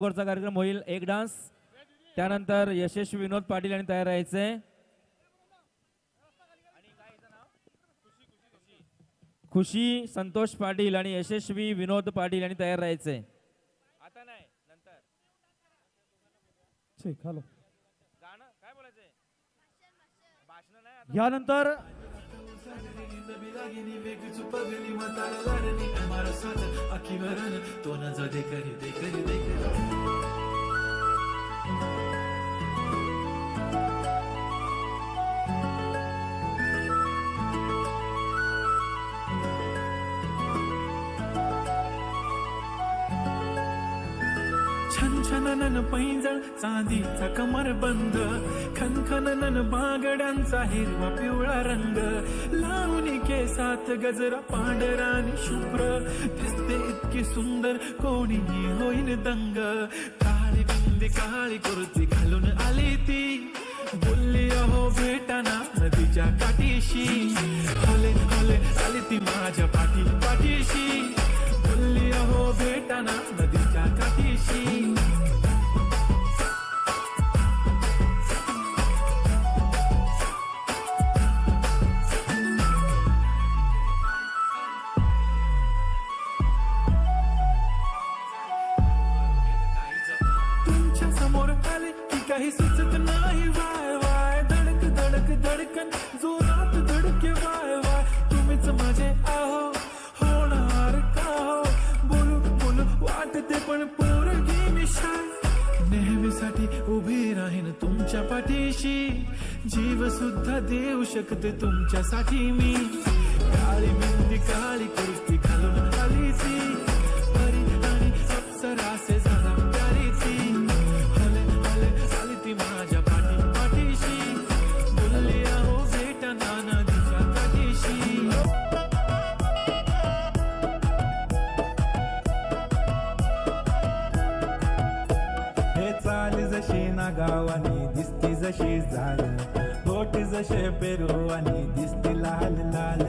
वरचा कार्यक्रम होईल एक डान्स, त्यानंतर यशस्वी विनोद पाटील यांनी तयार राहायचंय. खुशी संतोष पाटील आणि यशस्वी विनोद पाटील यांनी तयार राहायचंय. आता नाही नंतर ठीक हॅलो गाणं काय बोलायचंय, भाषण नाही. यानंतर छनछनन पैंजण चांदीचा कमर बंद, खनखनन बागड्यांचा हिरवा पिवळा रंग, लावणी केसात गजरा पांढरा आणि शुभ्र, दिसते इतकी सुंदर कोणीही होईन दंग. काळी बिंदी काळी कुर्ती घालून आली ती, बोलली अहो भेटाना नदीच्या काठीशी, हले हले आली ती माझ्या पाठीशी, बोलली अहो भेटाना नदीच्या काठीशी. तुमच्या समोर आले की काही सुचत नाही, वाय वाय धडक धडक धडकन जोरात धडके, वाय वाय तुम्हीच माझे आहो, होणार का हो, बोलू बोलू वाटते पण पोरगी मी शाय, नेहमीसाठी उभी राहीन तुमच्या पाठीशी, जीव सुद्धा देऊ शकते तुमच्यासाठी मी. काळी बिंदी काळी कुर्ती घालून आली ती, परी आणि अप्सरासे जरा प्यारी ती, हले हले आली ती माझ्या पाठीशी, बोलली अहो भेटाना नदीच्या काठीशी. हे चाली जशी ना गावानी दिसती जशी झाल, होटी जसे पेरू आणि दिसती लाल लाल,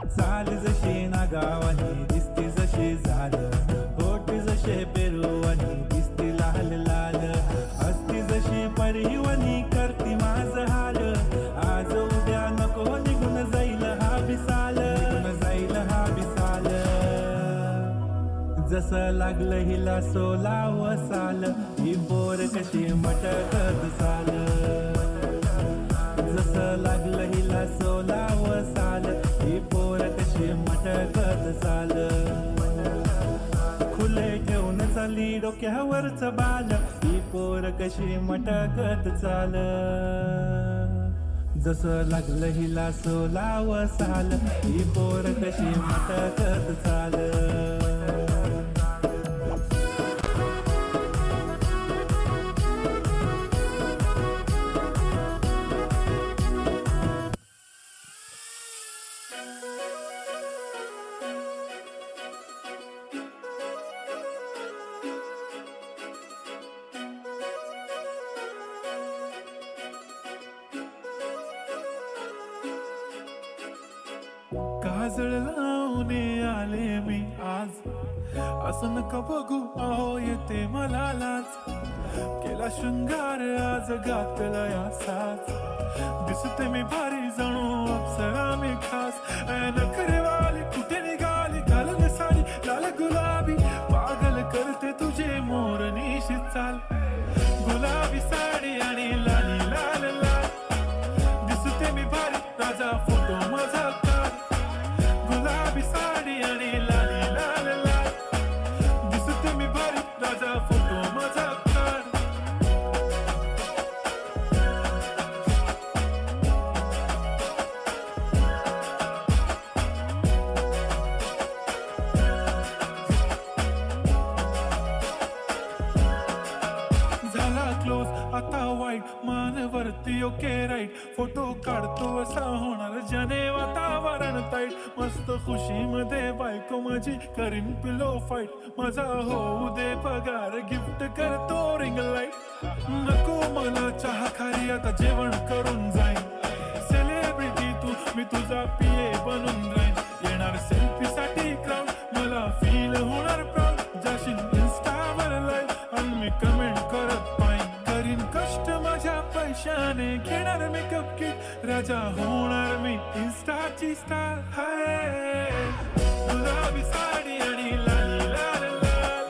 चाल जशी ना गावानी दिसती जशी झाल, होटी जसे पेरू आणि दिसती लाल लाल, असती जशी परिवनी करती माझ हाल, आज उद्या नको निघून जाईल हा बिसाल, जाईल हा बिसाल, जसं लागलं हिला सोलाव साल, ही पोर कशी मटकत चाल, जसं लागलं हिला सोलाव साल, ही पोर कशी मटकत चाल, खुले घेऊन चाली डोक्यावरच बाल, ही पोर कशी मटकत चाल, जसं लागलं हिला सोलाव साल, ही पोर कशी मटकत चाल. काजळ लावून आले मी आज, असं नका बघू अहो येते मला लाज, केला शृंगार आज घातला या साज, दिसते मी भारी जणू अप्सरा मी खास, नखरेवाली कुठे निघाली घालून साडी लाल गुलाबी, पागल करते तुझे मोरनीशी चाल, गुलाबी साडी आणि लाली लाल लाल, दिसते मी भारी राजा फोटो माझा, गुलाबी साडी आणि लाली लाल लाल, दिसते मी भारी राजा फोटो माझा काढ. झाला क्लोज आता वाईट मानवरती ओके राईट, फोटो काढतो असा होणार जने वातावरण ताईट, मस्त खुशी मध्ये बायको माझी करीन पिलो फाईट, माझा होऊ दे पगार गिफ्ट करतो रिंग लाईट, नको मला चहा खारी आता जेवण करून जाईन, सेलिब्रिटी तू मी तुझा पिये बनून राहीन, येणार सेल्फी साठी क्राऊड मला फील होणार प्राऊड, जाशील होणार मेकअप किट राजा होणार मी इन्स्टाची स्टार हाय गुलाबी साडी आणि लाली लाल लाल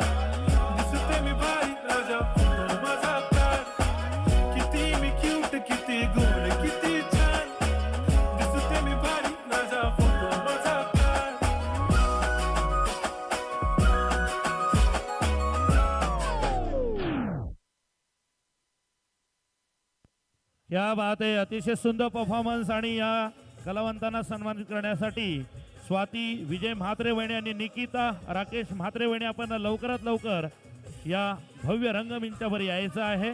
दिसते मी भारी राजा फोटो माझा काढ किती मी क्यूट किती गोड किती छान दिसते मी भारी राजा फोटो माझा काढ क्या बात आहे. अतिशय सुंदर परफॉर्मन्स आणि या कलावंतांना सन्मानित करण्यासाठी स्वाती विजय म्हात्रे वहिनी आणि निकिता राकेश म्हात्रे वहिनी आपण लवकरात लवकर या भव्य रंगमंचावर यायचं आहे.